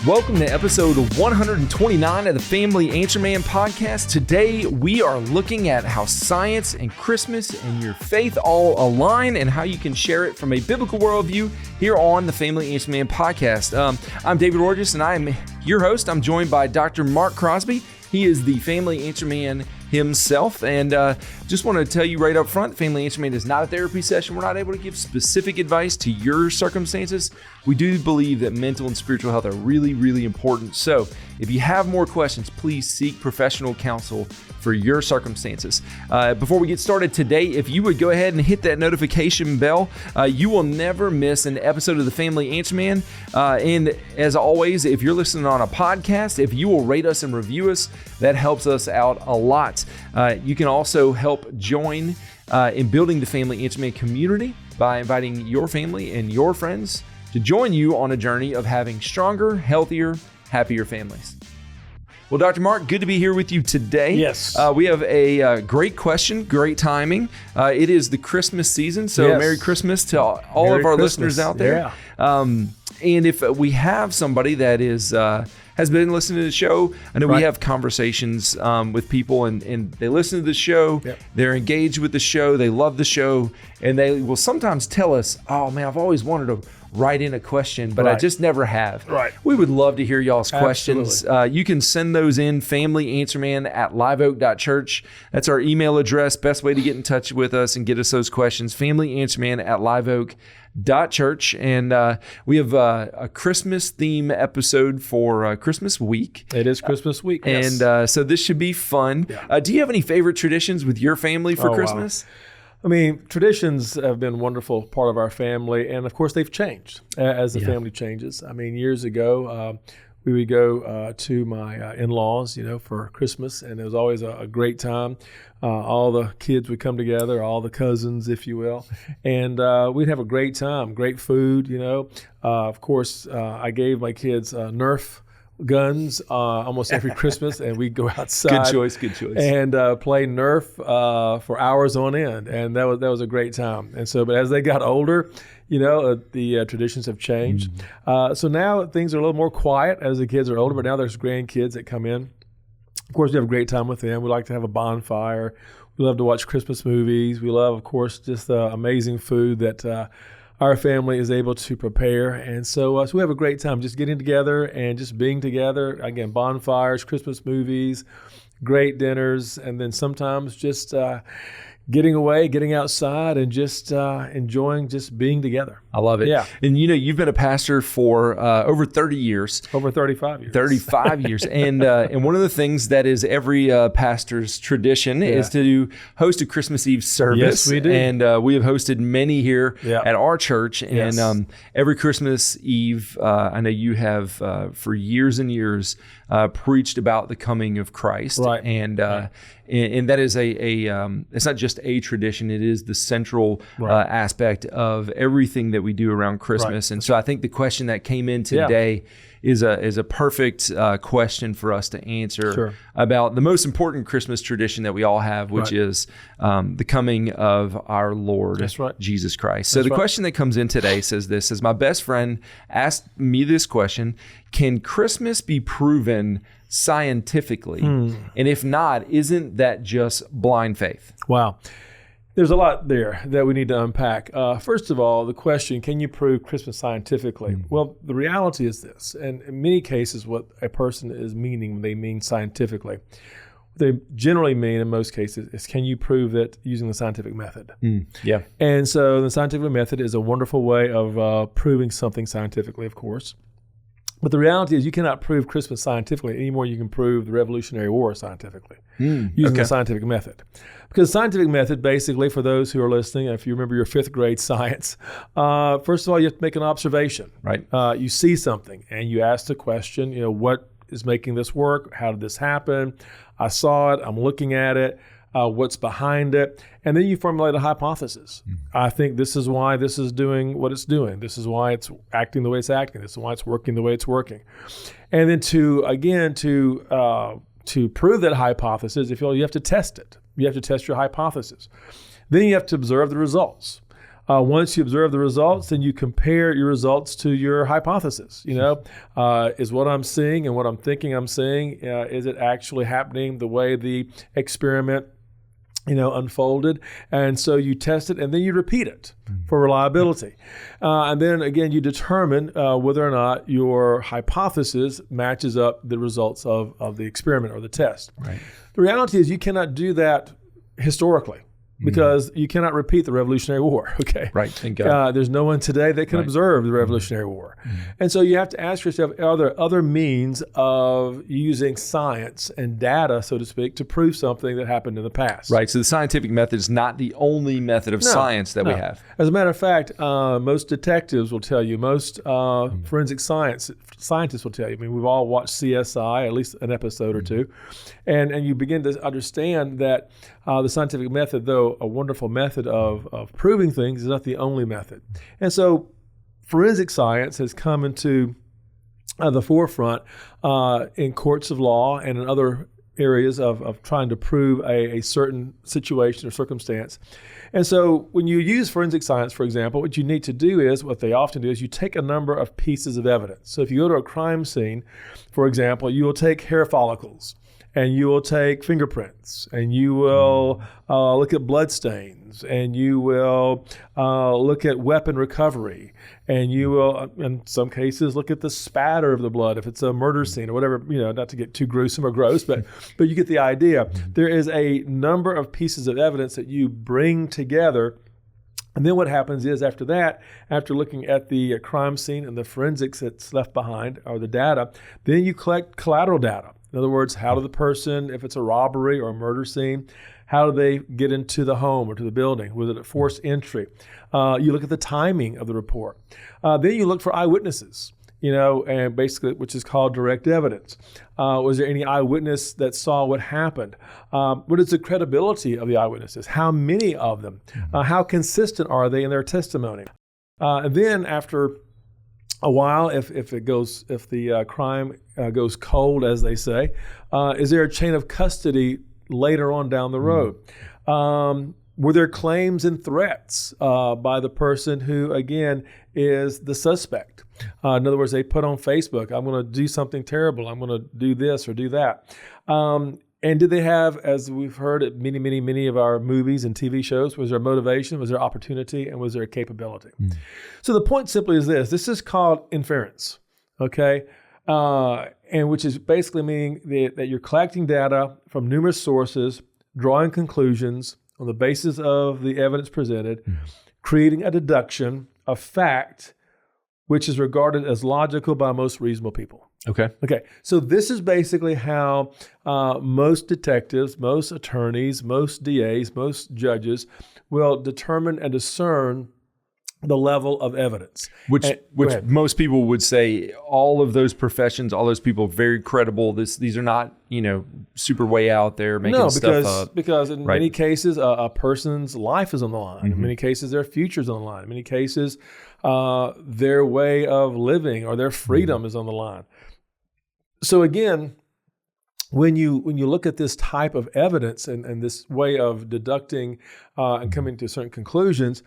Welcome to episode 129 of the Family Answer Man podcast. Today, we are looking at how science and Christmas and your faith all align and how you can share it from a biblical worldview here on the Family Answer Man podcast. I'm David Orgis, and I am your host. I'm joined by Dr. Mark Crosby. He is the Family Answer Man himself, and just want to tell you right up front, Family Answer Man is not a therapy session. We're not able to give specific advice to your circumstances. We do believe that mental and spiritual health are really, really important. So if you have more questions, please seek professional counsel for your circumstances. Before we get started today, if you would go ahead and hit that notification bell, you will never miss an episode of the Family Answer Man. And as always, if you're listening on a podcast, if you will rate us and review us, that helps us out a lot. You can also help join in building the Family Answer Man community by inviting your family and your friends to join you on a journey of having stronger, healthier, happier families. Well, Dr. Mark, good to be here with you today. Yes. We have a great question, great timing. It is the Christmas season, so Yes. Merry Christmas to all Merry of our Christmas. listeners out there. Yeah. And if we have somebody that is has been listening to the show, I know we have conversations with people, and they listen to the show, they're engaged with the show, they love the show, and they will sometimes tell us, oh man, I've always wanted to write in a question, but I just never have. Right. We would love to hear y'all's questions. You can send those in, familyanswerman@liveoak.church. That's our email address. Best way to get in touch with us and get us those questions, familyanswerman@liveoak.church. And we have a Christmas theme episode for Christmas week. It is Christmas week. Yes. And so this should be fun. Yeah. Do you have any favorite traditions with your family for Christmas? Wow. I mean, traditions have been a wonderful part of our family, and of course they've changed as the family changes. I mean, years ago, we would go to my in-laws, for Christmas, and it was always a great time. All the kids would come together, all the cousins, if you will, and we'd have a great time, great food, Of course, I gave my kids Nerf guns almost every Christmas, and we'd go outside. Good choice. And play Nerf for hours on end, and that was a great time. And so, but as they got older, the traditions have changed. So now things are a little more quiet as the kids are older. But now there's grandkids that come in. Of course, we have a great time with them. We like to have a bonfire. We love to watch Christmas movies. We love, of course, just the amazing food that our family is able to prepare. And so we have a great time just getting together and just being together. Again, bonfires, Christmas movies, great dinners, and then sometimes just getting away, getting outside, and just enjoying just being together. I love it. Yeah. And you've been a pastor for over 30 years. Over 35 years. 35 years. And one of the things that is every pastor's tradition is to host a Christmas Eve service. Yes, we do. And we have hosted many here at our church. Yes. And every Christmas Eve, I know you have for years and years preached about the coming of Christ. Right. And that is it's not just a tradition, it is the central aspect of everything that we do around Christmas. And so I think the question that came in today is a perfect question for us to answer about the most important Christmas tradition that we all have, which is the coming of our Lord Jesus Christ. So the question that comes in today says my best friend asked me this question: can Christmas be proven scientifically? And if not, isn't that just blind faith? Wow. There's a lot there that we need to unpack. First of all, the question, can you prove Christmas scientifically? Well, the reality is this, and in many cases what a person is meaning when they mean scientifically, what they generally mean in most cases is, can you prove that using the scientific method? Yeah. And so the scientific method is a wonderful way of proving something scientifically, of course. But the reality is you cannot prove Christmas scientifically any more than you can prove the Revolutionary War scientifically using the scientific method. Because the scientific method, basically, for those who are listening, if you remember your fifth grade science, first of all, you have to make an observation. Right. You see something and you ask the question, what is making this work? How did this happen? I saw it. I'm looking at it. What's behind it, and then you formulate a hypothesis. I think this is why this is doing what it's doing. This is why it's acting the way it's acting. This is why it's working the way it's working. And then to prove that hypothesis, if you have to test it. You have to test your hypothesis. Then you have to observe the results. Once you observe the results, then you compare your results to your hypothesis. Is what I'm seeing and what I'm thinking I'm seeing, is it actually happening the way the experiment unfolded? And so you test it and then you repeat it for reliability. And then again, you determine whether or not your hypothesis matches up the results of the experiment or the test. Right. The reality is you cannot do that historically, because you cannot repeat the Revolutionary War. Okay, right. Thank God. There's no one today that can observe the Revolutionary War, and so you have to ask yourself: are there other means of using science and data, so to speak, to prove something that happened in the past? Right. So the scientific method is not the only method of science that we have. As a matter of fact, most detectives will tell you, most forensic scientists will tell you. I mean, we've all watched CSI, at least an episode or two, and you begin to understand that the scientific method, though a wonderful method of proving things, is not the only method. And so forensic science has come into the forefront in courts of law and in other areas of trying to prove a certain situation or circumstance. And so when you use forensic science, for example, what you need to do is, what they often do is you take a number of pieces of evidence. So if you go to a crime scene, for example, you will take hair follicles, and you will take fingerprints, and you will look at blood stains, and you will look at weapon recovery, and you will, in some cases, look at the spatter of the blood if it's a murder scene or whatever, not to get too gruesome or gross, but you get the idea. There is a number of pieces of evidence that you bring together. And then what happens is, after that, after looking at the crime scene and the forensics that's left behind, or the data, then you collect collateral data. In other words, how did the person, if it's a robbery or a murder scene, how do they get into the home or to the building? Was it a forced entry? You look at the timing of the report. Then you look for eyewitnesses, and basically, which is called direct evidence. Was there any eyewitness that saw what happened? What is the credibility of the eyewitnesses? How many of them? How consistent are they in their testimony? And then after a while, if the crime goes cold, as they say, is there a chain of custody later on down the road? Were there claims and threats by the person who, again, is the suspect? In other words, they put on Facebook, I'm going to do something terrible. I'm going to do this or do that. And did they have, as we've heard at many of our movies and TV shows, was there motivation, was there opportunity, and was there a capability? So the point simply is this. This is called inference, okay? And which is basically meaning that you're collecting data from numerous sources, drawing conclusions on the basis of the evidence presented, creating a deduction, a fact, which is regarded as logical by most reasonable people. Okay. So this is basically how most detectives, most attorneys, most DAs, most judges will determine and discern the level of evidence. Which most people would say all of those professions, all those people, very credible. These are not, super way out there making stuff up. Because in many cases, a person's life is on the line. In many cases, their future's on the line. In many cases, their way of living or their freedom is on the line. So again, when you look at this type of evidence and this way of deducting and coming to certain conclusions,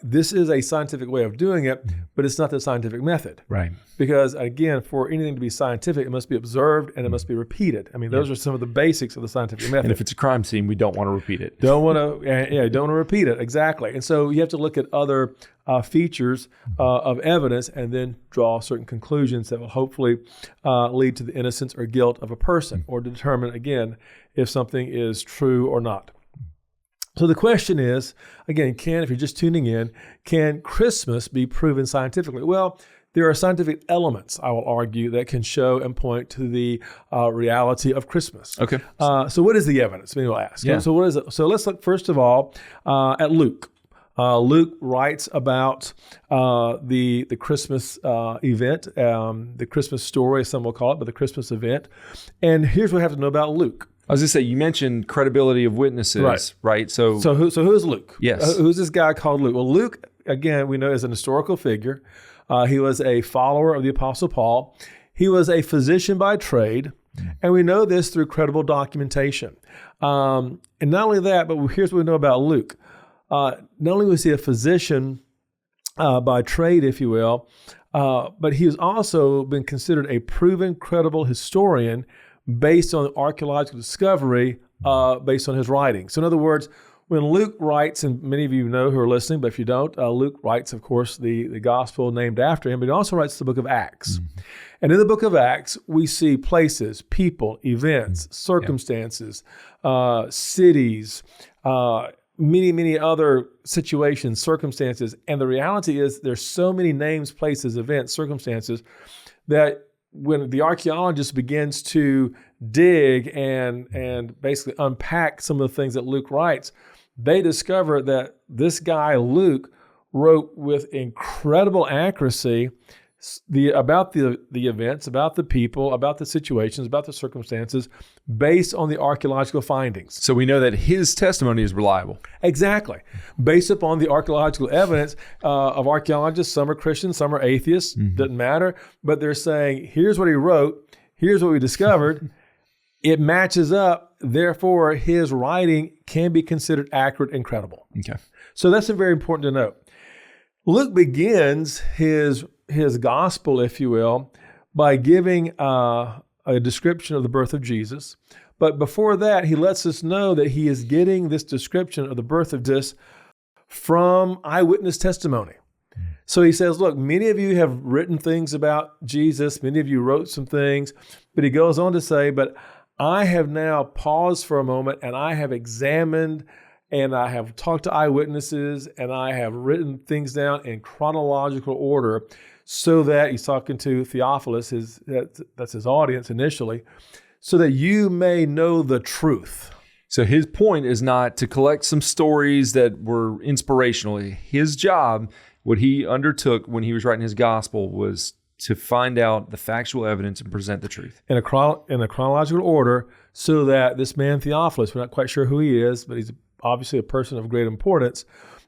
this is a scientific way of doing it, but it's not the scientific method. Right. Because again, for anything to be scientific, it must be observed and it must be repeated. I mean, those are some of the basics of the scientific method. And if it's a crime scene, we don't want to repeat it. Don't want to repeat it. Exactly. And so you have to look at other features of evidence and then draw certain conclusions that will hopefully lead to the innocence or guilt of a person, or determine, again, if something is true or not. So the question is, again, if you're just tuning in, can Christmas be proven scientifically? Well, there are scientific elements, I will argue, that can show and point to the reality of Christmas. Okay. So what is the evidence? Many will ask. Yeah. So what is it? So let's look first of all at Luke. Luke writes about the Christmas event, the Christmas story, some will call it, but the Christmas event. And here's what we have to know about Luke. I was going to say, you mentioned credibility of witnesses, right? So who is Luke? Yes. Who's this guy called Luke? Well, Luke, again, we know is an historical figure. He was a follower of the Apostle Paul. He was a physician by trade, and we know this through credible documentation. And not only that, but here's what we know about Luke. not only was he a physician by trade, if you will, but he has also been considered a proven, credible historian based on archaeological discovery, based on his writings. So in other words, when Luke writes, and many of you know who are listening, but if you don't, Luke writes, of course, the gospel named after him, but he also writes the book of Acts. Mm-hmm. And in the book of Acts, we see places, people, events, circumstances, cities, many, many other situations, circumstances. And the reality is there's so many names, places, events, circumstances that when the archaeologist begins to dig and basically unpack some of the things that Luke writes, they discover that this guy, Luke, wrote with incredible accuracy about the events, about the people, about the situations, about the circumstances, based on the archaeological findings. So we know that his testimony is reliable. Exactly. Based upon the archaeological evidence of archaeologists, some are Christians, some are atheists, doesn't matter, but they're saying, here's what he wrote, here's what we discovered, it matches up, therefore his writing can be considered accurate and credible. Okay. So that's very important to note. Luke begins his gospel, if you will, by giving a description of the birth of Jesus. But before that, he lets us know that he is getting this description of the birth of Jesus from eyewitness testimony. So he says, look, many of you have written things about Jesus. Many of you wrote some things. But he goes on to say, but I have now paused for a moment and I have examined and I have talked to eyewitnesses and I have written things down in chronological order so that, he's talking to Theophilus, that's his audience initially, so that you may know the truth. So his point is not to collect some stories that were inspirational. His job, what he undertook when he was writing his gospel, was to find out the factual evidence and present the truth. In a chronological order, so that this man Theophilus, we're not quite sure who he is, but he's obviously a person of great importance.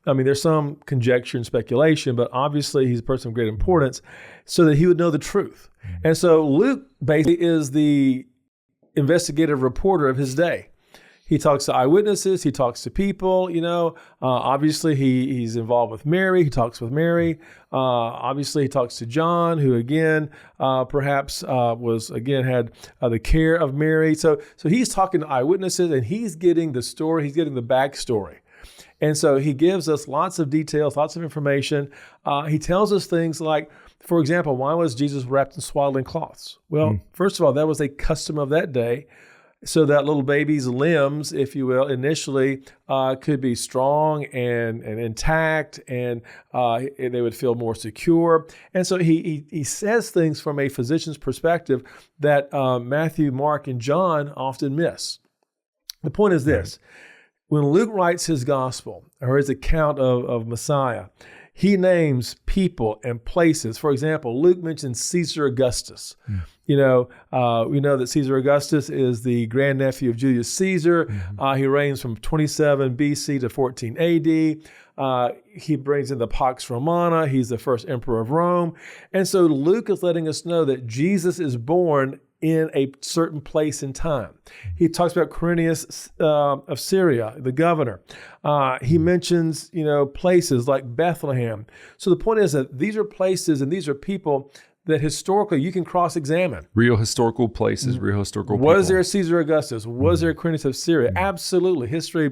I mean, there's some conjecture and speculation, but obviously he's a person of great importance, so that he would know the truth. And so Luke basically is the investigative reporter of his day. He talks to eyewitnesses. He talks to people, obviously he's involved with Mary. He talks with Mary. Obviously he talks to John, who again, perhaps had the care of Mary. So he's talking to eyewitnesses and he's getting the story. He's getting the backstory. And so he gives us lots of details, lots of information. He tells us things like, for example, why was Jesus wrapped in swaddling cloths? Well, first of all, that was a custom of that day. So that little baby's limbs, if you will, initially could be strong and intact, and they would feel more secure. And so he says things from a physician's perspective that Matthew, Mark, and John often miss. The point is this. When Luke writes his gospel or his account of Messiah, he names people and places. For example, Luke mentions Caesar Augustus. We know that Caesar Augustus is the grandnephew of Julius Caesar. He reigns from 27 BC to 14 AD. He brings in the Pax Romana. He's the first emperor of Rome. And so Luke is letting us know that Jesus is born in a certain place and time. He talks about Quirinius of Syria, the governor. He mentions, places like Bethlehem. So the point is that these are places and these are people that historically you can cross-examine. Real historical places, real historical people. Was there a Caesar Augustus? Was there a Quirinius of Syria? Absolutely. History,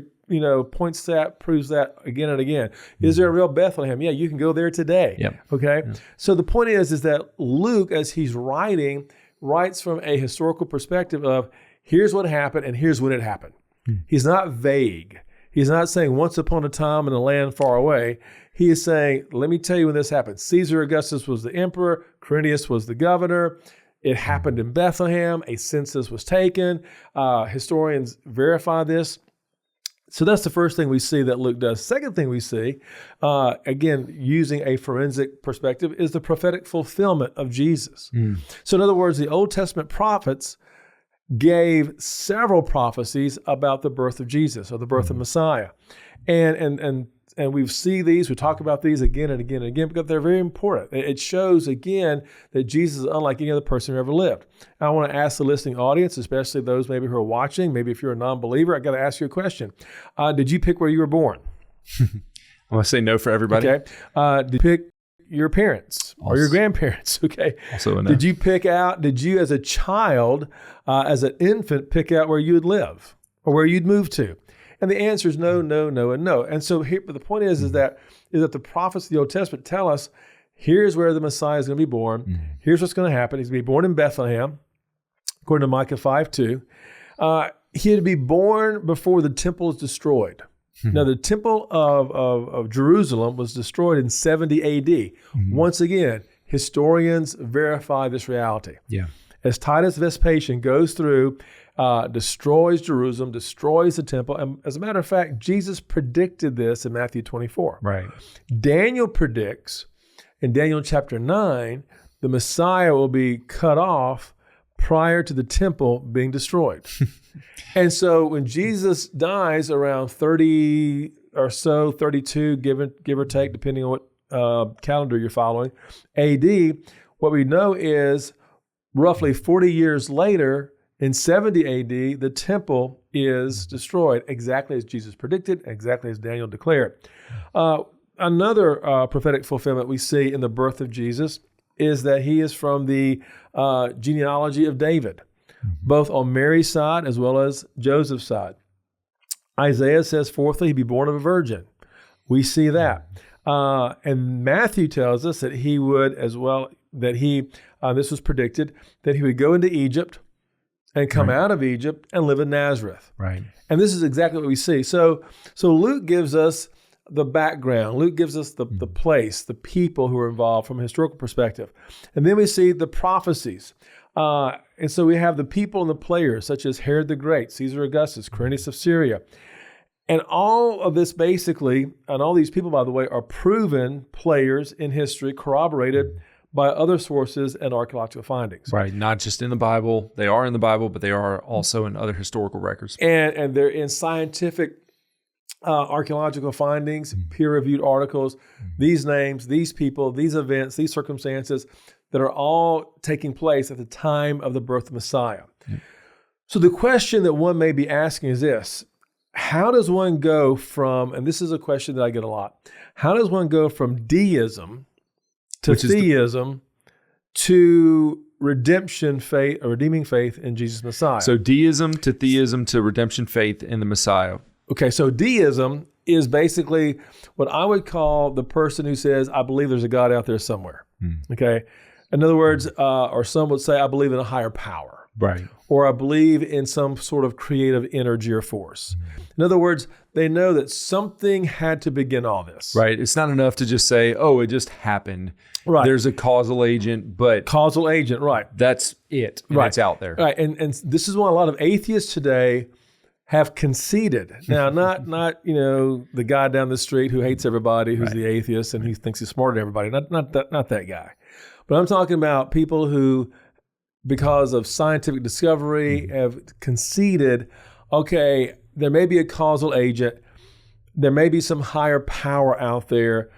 points to that, proves that again and again. Is there a real Bethlehem? Yeah, you can go there today. Yep. Okay? Yep. So the point is that Luke, as he's writes from a historical perspective of here's what happened and here's when it happened. He's not vague. He's not saying once upon a time in a land far away. He is saying, let me tell you when this happened. Caesar Augustus was the emperor. Quirinius was the governor. It happened in Bethlehem. A census was taken. Historians verify this. So that's the first thing we see that Luke does. Second thing we see, again, using a forensic perspective, is the prophetic fulfillment of Jesus. So in other words, the Old Testament prophets gave several prophecies about the birth of Jesus or the birth of Messiah. And we see these, we talk about these again and again and again because they're very important. It shows again that Jesus is unlike any other person who ever lived. I want to ask the listening audience, especially those maybe who are watching, maybe if you're a non-believer, I got to ask you a question. Did you pick where you were born? I'm going to say no for everybody. Okay. Did you pick your parents or your grandparents? Okay. Also a no. Did you as a child, as an infant, pick out where you would live or where you'd move to? And the answer is no, no, no, and no. And so here, but the point is that the prophets of the Old Testament tell us, here's where the Messiah is going to be born. Here's what's going to happen. He's going to be born in Bethlehem, according to Micah 5:2. He had to be born before the temple is destroyed. Now, the temple of Jerusalem was destroyed in 70 A.D. Once again, historians verify this reality. Yeah. As Titus Vespasian goes through, destroys Jerusalem, destroys the temple. And as a matter of fact, Jesus predicted this in Matthew 24. Right. Daniel predicts in Daniel chapter 9, the Messiah will be cut off prior to the temple being destroyed. And so when Jesus dies around 30 or so, 32, give or take, depending on what calendar you're following, AD, what we know is roughly 40 years later, in 70 AD, the temple is destroyed, exactly as Jesus predicted, exactly as Daniel declared. Another prophetic fulfillment we see in the birth of Jesus is that he is from the genealogy of David, both on Mary's side as well as Joseph's side. Isaiah says, fourthly, he'd be born of a virgin. We see that. And Matthew tells us that he would as well, that this was predicted, that he would go into Egypt and come out of Egypt and live in Nazareth. Right. And this is exactly what we see. So Luke gives us the background. Luke gives us the place, the people who are involved from a historical perspective. And then we see the prophecies. And so we have the people and the players, such as Herod the Great, Caesar Augustus, Quirinius of Syria. And all of this basically, and all these people, by the way, are proven players in history, corroborated by other sources and archaeological findings. Right, not just in the Bible. They are in the Bible, but they are also in other historical records. And they're in scientific archaeological findings, peer-reviewed articles, these names, these people, these events, these circumstances that are all taking place at the time of the birth of Messiah. So the question that one may be asking is this: how does one go from, and this is a question that I get a lot, how does one go from deism to theism to redemption faith, or redeeming faith in Jesus Messiah? So deism to theism to redemption faith in the Messiah. Okay, so deism is basically what I would call the person who says, I believe there's a God out there somewhere. Okay? In other words, or some would say, I believe in a higher power. Right. Or I believe in some sort of creative energy or force. In other words, they know that something had to begin all this. Right. It's not enough to just say, oh, it just happened. Right. There's a causal agent, but causal agent, right. That's it. And it's out there. Right. And this is why a lot of atheists today have conceded. Now, not the guy down the street who hates everybody, who's the atheist and he thinks he's smarter than everybody. Not that guy. But I'm talking about people who, because of scientific discovery, have conceded, okay, there may be a causal agent, there may be some higher power out there,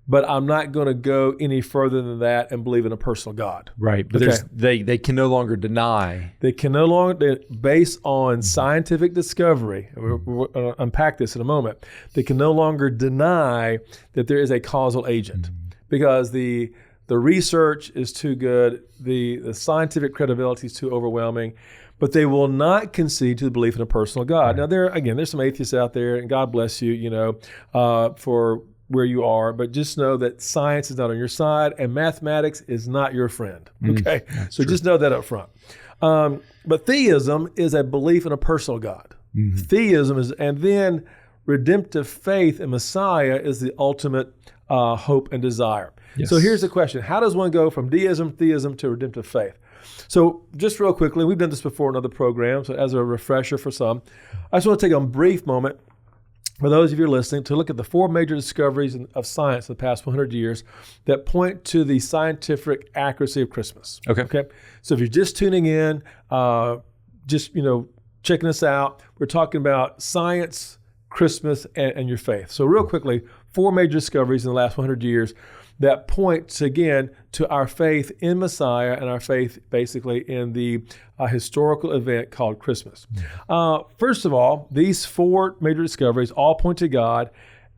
but I'm not going to go any further than that and believe in a personal God. Right. But they can no longer deny. They can no longer, based on scientific discovery, we're going to unpack this in a moment, they can no longer deny that there is a causal agent because the research is too good, the scientific credibility is too overwhelming, but they will not concede to the belief in a personal God. Now, there's some atheists out there, and God bless you, for where you are, but just know that science is not on your side and mathematics is not your friend, okay? So just know that up front. But theism is a belief in a personal God. Theism is, and then redemptive faith in Messiah is the ultimate hope and desire. Yes. So here's the question: how does one go from deism, theism to redemptive faith? So just real quickly, we've done this before in other programs, so as a refresher for some, I just want to take a brief moment for those of you listening to look at the four major discoveries of science in the past 100 years that point to the scientific accuracy of Christmas. Okay. So if you're just tuning in, checking us out, we're talking about science, Christmas, and your faith. So real quickly, four major discoveries in the last 100 years that points, again, to our faith in Messiah and our faith basically in the historical event called Christmas. First of all, these four major discoveries all point to God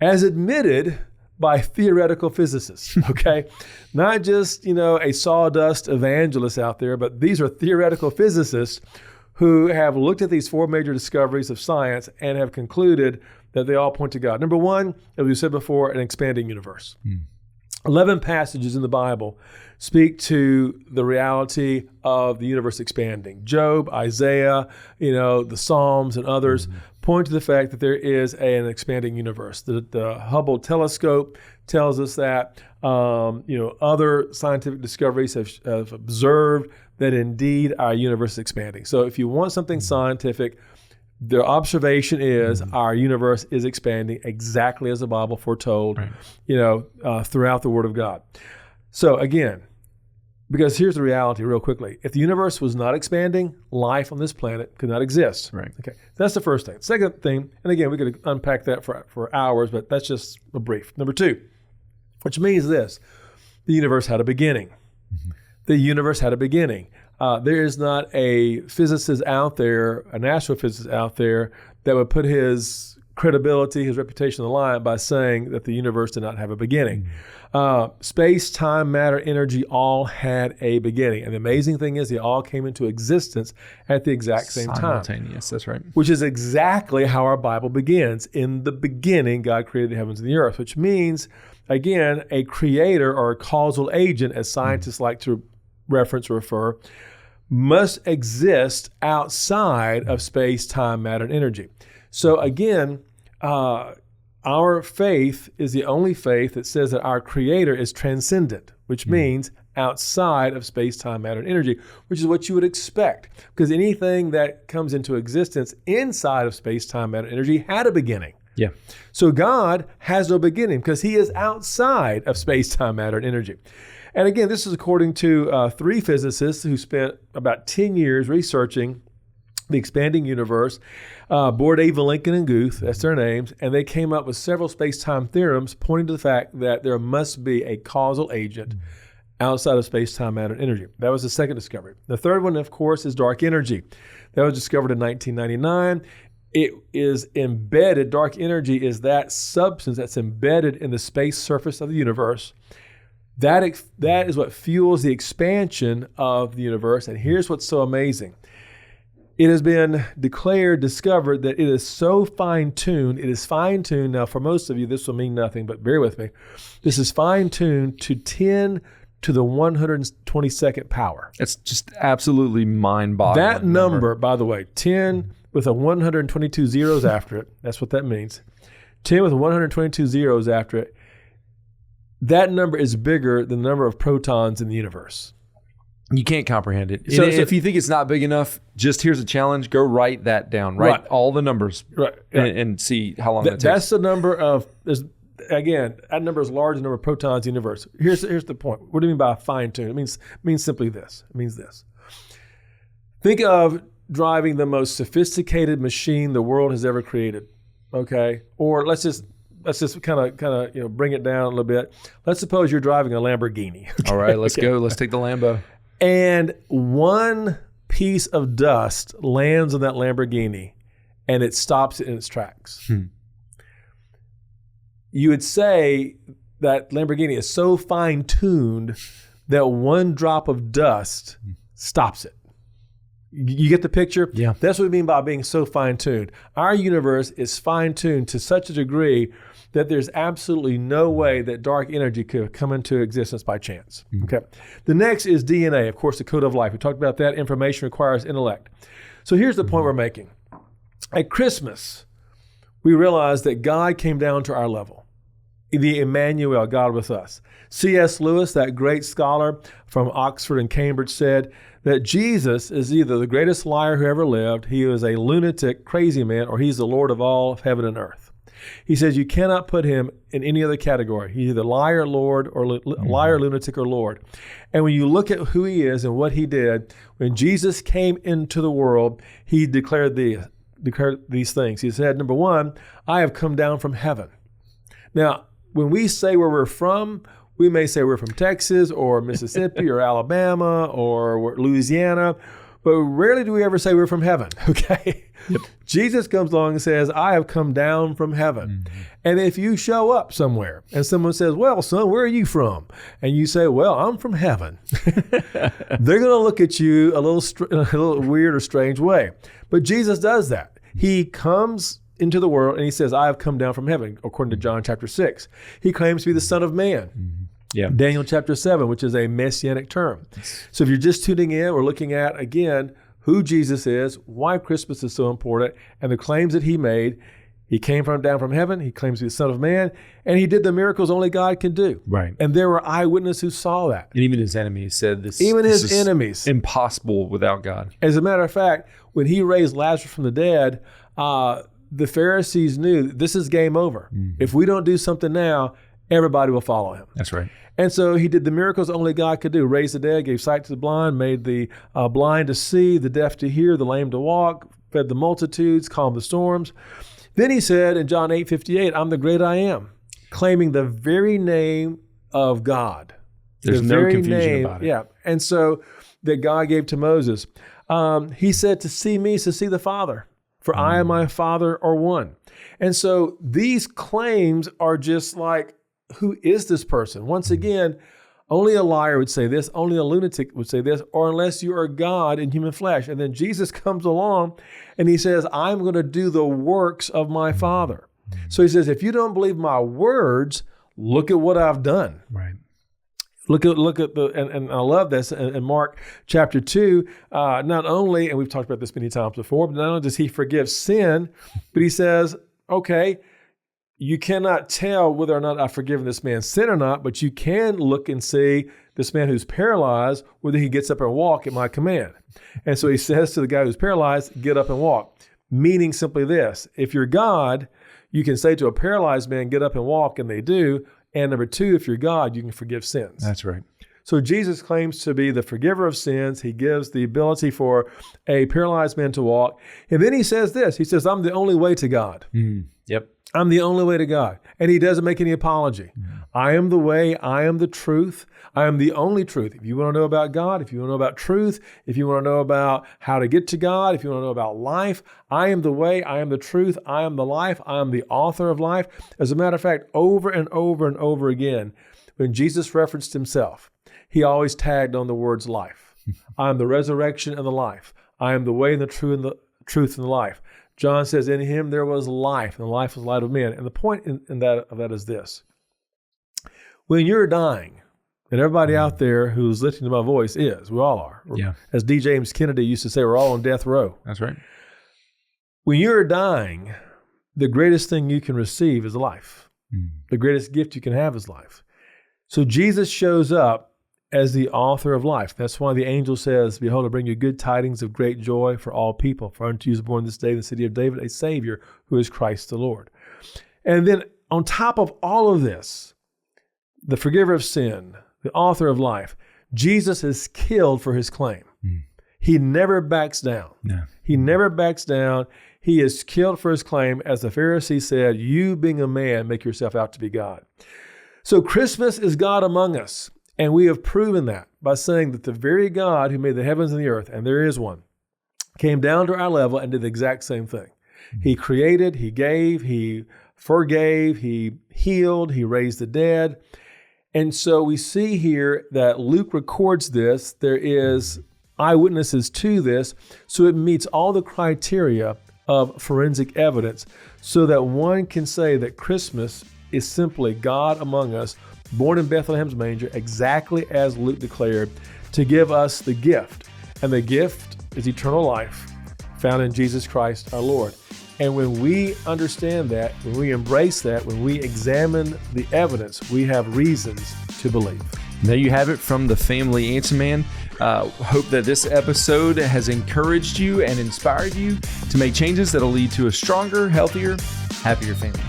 as admitted by theoretical physicists, okay? Not just, a sawdust evangelist out there, but these are theoretical physicists who have looked at these four major discoveries of science and have concluded that they all point to God. Number one, as we said before, an expanding universe. 11 passages in the Bible speak to the reality of the universe expanding. Job, Isaiah, the Psalms and others point to the fact that there is an expanding universe. The Hubble telescope tells us that. Other scientific discoveries have observed that indeed our universe is expanding. So if you want something scientific, the observation is our universe is expanding exactly as the Bible foretold, throughout the Word of God. So again, because here's the reality real quickly. If the universe was not expanding, life on this planet could not exist. Right. Okay. That's the first thing. Second thing, and again, we could unpack that for hours, but that's just a brief. Number two, which means this: the universe had a beginning. The universe had a beginning. There is not a physicist out there, an astrophysicist out there, that would put his credibility, his reputation on the line by saying that the universe did not have a beginning. Space, time, matter, energy all had a beginning. And the amazing thing is they all came into existence at the exact same time. Simultaneous, that's right. Which is exactly how our Bible begins. In the beginning, God created the heavens and the earth, which means, again, a creator or a causal agent, as scientists like to reference or refer, must exist outside of space, time, matter, and energy. So again, our faith is the only faith that says that our Creator is transcendent, which means outside of space, time, matter, and energy, which is what you would expect. Because anything that comes into existence inside of space, time, matter, and energy had a beginning. Yeah. So God has no beginning because He is outside of space, time, matter, and energy. And again, this is according to three physicists who spent about 10 years researching the expanding universe, Bourdais, Vilenkin, and Guth, that's their names, and they came up with several space-time theorems pointing to the fact that there must be a causal agent outside of space, time, matter, and energy. That was the second discovery. The third one, of course, is dark energy. That was discovered in 1999. It is embedded, dark energy is that substance that's embedded in the space surface of the universe. That is what fuels the expansion of the universe. And here's what's so amazing. It has been discovered that it is so fine-tuned. It is fine-tuned. Now, for most of you, this will mean nothing, but bear with me. This is fine-tuned to 10 to the 122nd power. It's just absolutely mind-boggling. That number, by the way, 10 with a 122 zeros after it, that's what that means. 10 with 122 zeros after it, that number is bigger than the number of protons in the universe. You can't comprehend it. So if you think it's not big enough, just here's a challenge. Go write that down. Write all the numbers and see how long that takes. That's the number of, again, that number is larger than the number of protons in the universe. Here's the point. What do you mean by fine-tuned? It means simply this. It means this. Think of driving the most sophisticated machine the world has ever created, okay? Or let's just kind of bring it down a little bit. Let's suppose you're driving a Lamborghini. Okay? All right, let's go. Let's take the Lambo. And one piece of dust lands on that Lamborghini and it stops it in its tracks. You would say that Lamborghini is so fine-tuned that one drop of dust stops it. You get the picture? Yeah. That's what we mean by being so fine-tuned. Our universe is fine-tuned to such a degree that there's absolutely no way that dark energy could come into existence by chance. Okay. The next is DNA, of course, the code of life. We talked about that. Information requires intellect. So here's the point we're making. At Christmas, we realized that God came down to our level. The Emmanuel, God with us. C.S. Lewis, that great scholar from Oxford and Cambridge, said that Jesus is either the greatest liar who ever lived, he is a lunatic, crazy man, or he's the Lord of all of heaven and earth. He says you cannot put him in any other category. He's either liar, Lord, or liar, lunatic, or Lord. And when you look at who he is and what he did, when Jesus came into the world, he declared these things. He said, number one, I have come down from heaven. Now, when we say where we're from, we may say we're from Texas or Mississippi or Alabama or Louisiana, but rarely do we ever say we're from heaven, okay? Jesus comes along and says, I have come down from heaven. And if you show up somewhere and someone says, well, son, where are you from? And you say, well, I'm from heaven. They're going to look at you a little weird or strange way. But Jesus does that. He comes into the world and he says, I have come down from heaven, according to John chapter 6. He claims to be the Son of Man. Daniel chapter 7, which is a messianic term. So if you're just tuning in, we're looking at, again, who Jesus is, why Christmas is so important, and the claims that he made. He came down from heaven. He claims to be the Son of Man, and he did the miracles only God can do. Right. And there were eyewitnesses who saw that. And even his enemies said this. Even this his is enemies. Impossible without God. As a matter of fact, when he raised Lazarus from the dead, the Pharisees knew this is game over. If we don't do something now, everybody will follow him. That's right. And so he did the miracles only God could do. Raised the dead, gave sight to the blind, made the blind to see, the deaf to hear, the lame to walk, fed the multitudes, calmed the storms. Then he said in John 8:58, I'm the great I am, claiming the very name of God. There's no confusion about it. Yeah. And so that God gave to Moses. He said, to see me is to see the Father, for I and my Father are one. And so these claims are just like, who is this person? Once again, only a liar would say this, only a lunatic would say this, or unless you are God in human flesh. And then Jesus comes along and he says, I'm going to do the works of my Father. So he says, if you don't believe my words, look at what I've done. Right. Look at and I love this in Mark chapter 2, not only, and we've talked about this many times before, but not only does he forgive sin, but he says, okay, you cannot tell whether or not I've forgiven this man's sin or not, but you can look and see this man who's paralyzed, whether he gets up and walk at my command. And so he says to the guy who's paralyzed, get up and walk, meaning simply this: if you're God, you can say to a paralyzed man, get up and walk, and they do. And number two, if you're God, you can forgive sins. That's right. So Jesus claims to be the forgiver of sins. He gives the ability for a paralyzed man to walk. And then he says this, he says, I'm the only way to God. Yep. I'm the only way to God. And he doesn't make any apology. I am the way, I am the truth, I am the only truth. If you want to know about God, if you want to know about truth, if you want to know about how to get to God, if you want to know about life, I am the way, I am the truth, I am the life, I am the author of life. As a matter of fact, over and over and over again, when Jesus referenced himself, he always tagged on the words life. I am the resurrection and the life. I am the way and the truth and the life. John says, in him there was life, and the life was the light of men. And the point of that is this. When you're dying, and everybody out there who's listening to my voice is, we all are. Yeah. As D. James Kennedy used to say, we're all on death row. That's right. When you're dying, the greatest thing you can receive is life. The greatest gift you can have is life. So Jesus shows up as the author of life. That's why the angel says, behold, I bring you good tidings of great joy for all people. For unto you is born this day in the city of David a Savior, who is Christ the Lord. And then on top of all of this, the forgiver of sin, the author of life, Jesus is killed for his claim. He never backs down. No. He never backs down. He is killed for his claim. As the Pharisees said, you being a man, make yourself out to be God. So Christmas is God among us. And we have proven that by saying that the very God who made the heavens and the earth, and there is one, came down to our level and did the exact same thing. He created, he gave, he forgave, he healed, he raised the dead. And so we see here that Luke records this. There is eyewitnesses to this. So it meets all the criteria of forensic evidence so that one can say that Christmas is simply God among us, born in Bethlehem's manger, exactly as Luke declared, to give us the gift. And the gift is eternal life found in Jesus Christ our Lord. And when we understand that, when we embrace that, when we examine the evidence, we have reasons to believe. There you have it from the Family Answer Man. Hope that this episode has encouraged you and inspired you to make changes that'll lead to a stronger, healthier, happier family.